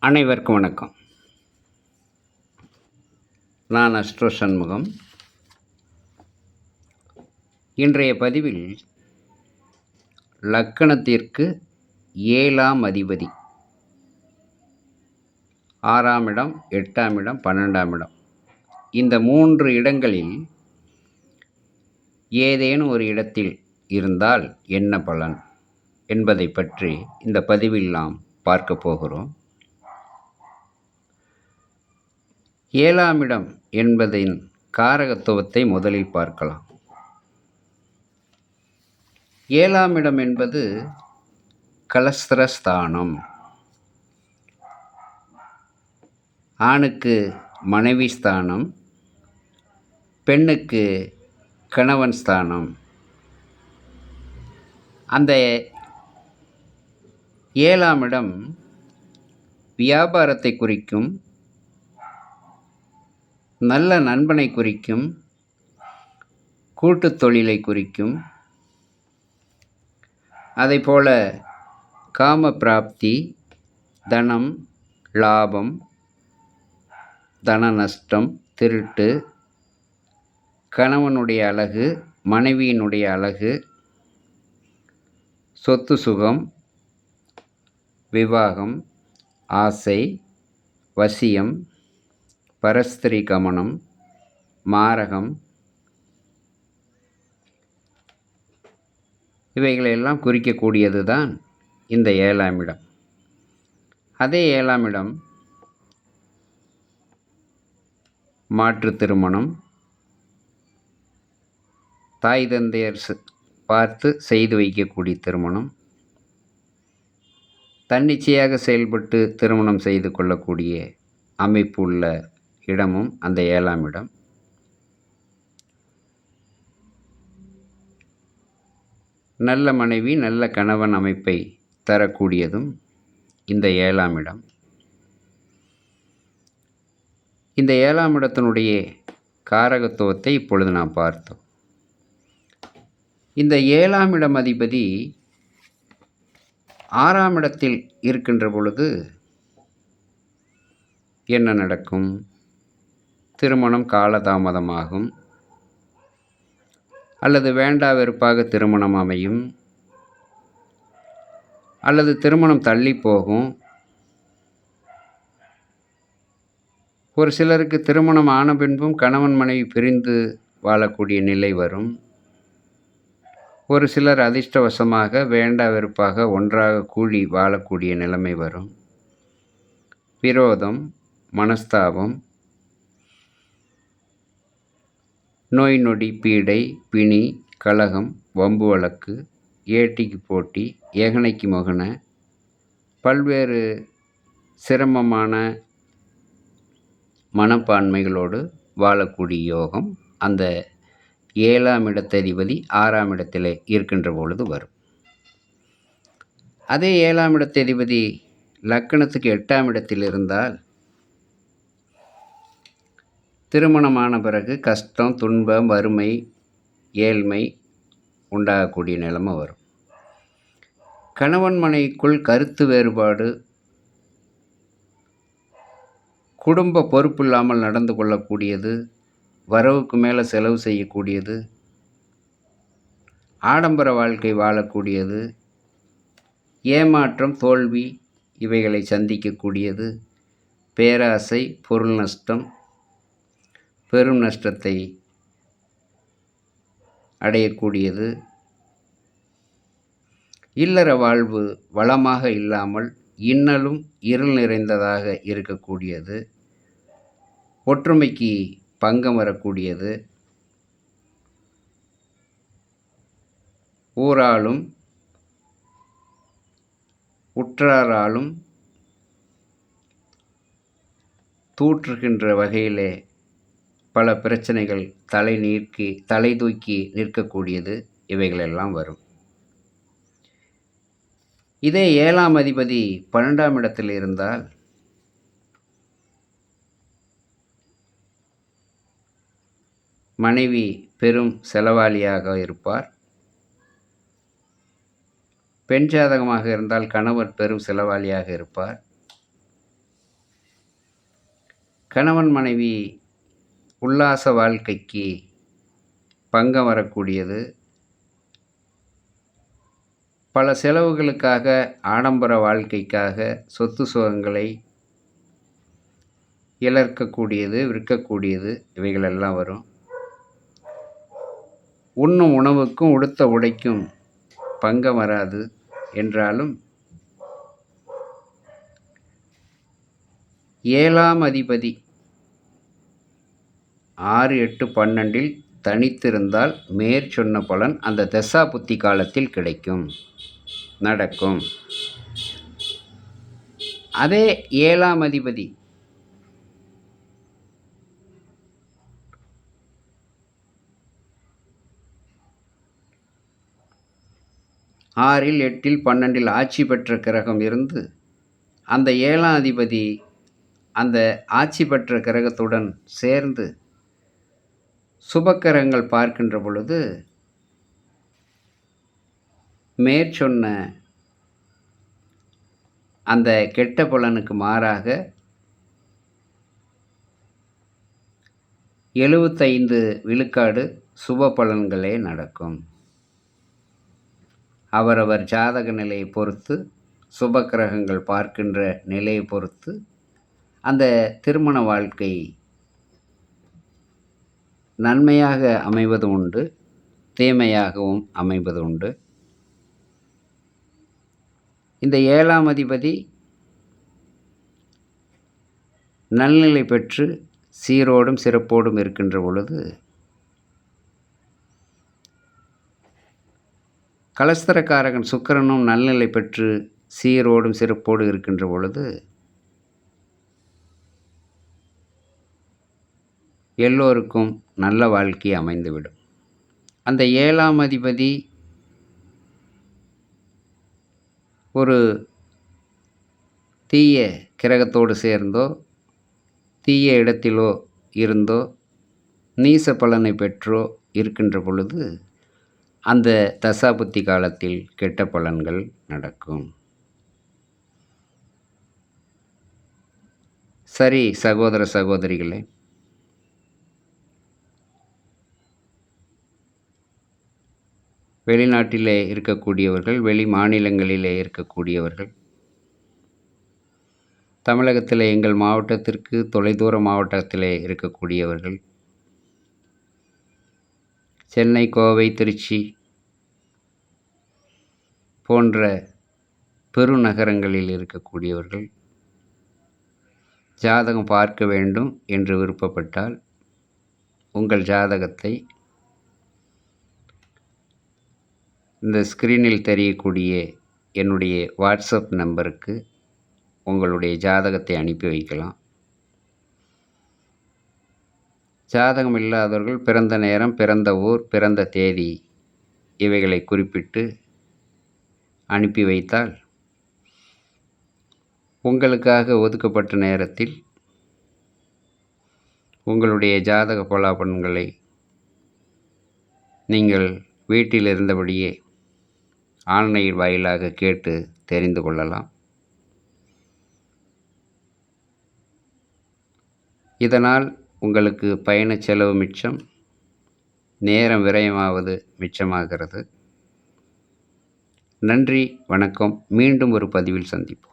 அனைவருக்கும் வணக்கம். நான் அஸ்ட்ரோ சண்முகம். இன்றைய பதிவில் லக்கணத்திற்கு 7ஆம் அதிபதி 6ஆம் இடம், 8ஆம் இடம், 12ஆம் இடம், இந்த 3 இடங்களில் ஏதேனும் ஒரு இடத்தில் இருந்தால் என்ன பலன் என்பதை பற்றி இந்த பதிவில் நாம் பார்க்க போகிறோம். 7ஆம் இடம் என்பதின் காரகத்துவத்தை முதலில் பார்க்கலாம். 7ஆம் இடம் என்பது கலஸ்திரஸ்தானம். ஆணுக்கு மனைவி ஸ்தானம், பெண்ணுக்கு கணவன் ஸ்தானம். அந்த 7ஆம் இடம் வியாபாரத்தை குறிக்கும், நல்ல நண்பனை குறிக்கும், கூட்டுத் தொழிலை குறிக்கும். அதைப்போல காம பிராப்தி, தனம், லாபம், தன நஷ்டம், திருட்டு, கணவனுடைய அழகு, மனைவியினுடைய அழகு, சொத்து சுகம், விவாகம், ஆசை, வசியம், பரஸ்திரி கமனம், மாரகம், இவைகளெல்லாம் குறிக்கக்கூடியது தான் இந்த 7ஆம் இடம். அதே 7ஆம் இடம் மாற்று திருமணம், தாய் தந்தையர் பார்த்து செய்து வைக்கக்கூடிய திருமணம், தன்னிச்சையாக செயல்பட்டு திருமணம் செய்து கொள்ளக்கூடிய அமைப்பு உள்ள இடமும் அந்த 7ஆம் இடம். நல்ல மனைவி, நல்ல கணவன் அமைப்பை தரக்கூடியதும் இந்த 7ஆம் இடம். இந்த 7ஆம் இடத்தினுடைய காரகத்துவத்தை இப்பொழுது நாம் பார்த்தோம். இந்த 7ஆம் இடம் அதிபதி 6ஆம் இடத்தில் இருக்கின்ற பொழுது என்ன நடக்கும்? திருமணம் காலதாமதமாகும், அல்லது வேண்டா வெறுப்பாக திருமணம் அமையும், அல்லது திருமணம் தள்ளி போகும். ஒரு சிலருக்கு திருமணம் ஆன பின்பும் கணவன் மனைவி பிரிந்து வாழக்கூடிய நிலை வரும். ஒரு சிலர் அதிர்ஷ்டவசமாக வேண்டா வெறுப்பாக ஒன்றாக கூடி வாழக்கூடிய நிலைமை வரும். விரோதம், மனஸ்தாபம், நோய் நொடி, பீடை, பிணி, கலகம், வம்பு வழக்கு, ஏட்டிக்கு போட்டி, ஏகனைக்கு மொகன, பல்வேறு சிரமமான மனப்பான்மைகளோடு வாழக்கூடிய யோகம் அந்த 7ஆம் இடத்ததிபதி 6ஆம் இடத்தில் இருக்கின்ற பொழுது வரும். அதே 7ஆம் இடத்ததிபதி லக்கணத்துக்கு 8ஆம் இடத்தில் இருந்தால் திருமணமான பிறகு கஷ்டம், துன்பம், வறுமை, ஏழ்மை உண்டாகக்கூடிய நிலைமை வரும். கணவன் மனைவிக்குள் கருத்து வேறுபாடு, குடும்ப பொறுப்பு இல்லாமல் நடந்து கொள்ளக்கூடியது, வரவுக்கு மேலே செலவு செய்யக்கூடியது, ஆடம்பர வாழ்க்கை வாழக்கூடியது, ஏமாற்றம், தோல்வி இவைகளை சந்திக்கக்கூடியது, பேராசை, பொருள் நஷ்டம், பெரும் நஷ்டத்தை அடையக்கூடியது, இல்லற வாழ்வு வளமாக இல்லாமல் இன்னலும் இருள் நிறைந்ததாக இருக்கக்கூடியது, ஒற்றுமைக்கு பங்கம் வரக்கூடியது, ஊராலும் உற்றாராலும் தூற்றுகின்ற வகையிலே பல பிரச்சனைகள் தலை தூக்கி நிற்கக்கூடியது, இவைகளெல்லாம் வரும். இதே 7ஆம் அதிபதி 12ஆம் இடத்தில் இருந்தால் மனைவி பெரும் செலவாளியாக இருப்பார். பெண் ஜாதகமாக இருந்தால் கணவர் பெரும் செலவாளியாக இருப்பார். கணவன் மனைவி உல்லாச வாழ்க்கைக்கு பங்கம் வரக்கூடியது. பல செலவுகளுக்காக, ஆடம்பர வாழ்க்கைக்காக சொத்து சுகங்களை இழக்கக்கூடியது, விற்கக்கூடியது, இவைகளெல்லாம் வரும். உண்ணும் உணவுக்கும் உடுத்த உடைக்கும் பங்கம் வராது என்றாலும் 7ஆம் அதிபதி 6, 8, 12 தனித்திருந்தால் மேற்சொன்ன பலன் அந்த தசா புத்தி காலத்தில் கிடைக்கும், நடக்கும். அதே 7ஆம் அதிபதி 6, 8, 12 ஆட்சி பெற்ற கிரகம் இருந்து அந்த 7ஆம் அதிபதி அந்த ஆட்சி பெற்ற கிரகத்துடன் சேர்ந்து சுபக்கிரகங்கள் பார்க்கின்ற பொழுது மேற்சொன்ன அந்த கெட்ட பலனுக்கு மாறாக 75 விழுக்காடு சுப பலன்களே நடக்கும். அவரவர் ஜாதக நிலையை பொறுத்து, சுபக்கிரகங்கள் பார்க்கின்ற நிலையை பொறுத்து அந்த திருமண வாழ்க்கை நன்மையாக அமைவது உண்டு, தீமையாகவும் அமைவது உண்டு. இந்த 7ஆம் அதிபதி நல்நிலை பெற்று சீரோடும் சிறப்போடும் இருக்கின்ற பொழுது கலஸ்தரக்காரகன் சுக்கிரனும் நல்நிலை பெற்று சீரோடும் சிறப்போடு இருக்கின்ற பொழுது எல்லோருக்கும் நல்ல வாழ்க்கை அமைந்துவிடும். அந்த 7ஆம் அதிபதி ஒரு தீய கிரகத்தோடு சேர்ந்தோ, தீய இடத்திலோ இருந்தோ, நீச பலனை பெற்றோ இருக்கின்ற பொழுது அந்த தசாபுத்தி காலத்தில் கெட்ட பலன்கள் நடக்கும். சரி சகோதர சகோதரிகளே, வெளிநாட்டிலே இருக்கக்கூடியவர்கள், வெளி மாநிலங்களிலே இருக்கக்கூடியவர்கள், தமிழகத்தில் எங்கள் மாவட்டத்திற்கு தொலைதூர மாவட்டத்திலே இருக்கக்கூடியவர்கள், சென்னை, கோவை, திருச்சி போன்ற பெருநகரங்களில் இருக்கக்கூடியவர்கள் ஜாதகம் பார்க்க வேண்டும் என்று விருப்பப்பட்டால் உங்கள் ஜாதகத்தை இந்த ஸ்க்ரீனில் தெரியக்கூடிய என்னுடைய வாட்ஸ்அப் நம்பருக்கு உங்களுடைய ஜாதகத்தை அனுப்பி வைக்கலாம். ஜாதகம் இல்லாதவர்கள் பிறந்த நேரம், பிறந்த ஊர், பிறந்த தேதி இவைகளை குறிப்பிட்டு அனுப்பி வைத்தால் உங்களுக்காக ஒதுக்கப்பட்ட நேரத்தில் உங்களுடைய ஜாதக பலாபலன்களை நீங்கள் வீட்டில் இருந்தபடியே ஆன்லைன் வாயிலாக கேட்டு தெரிந்து கொள்ளலாம். இதனால் உங்களுக்கு பயண செலவு மிச்சம், நேரம் விரயமாவது மிச்சமாகிறது. நன்றி, வணக்கம். மீண்டும் ஒரு பதிவில் சந்திப்போம்.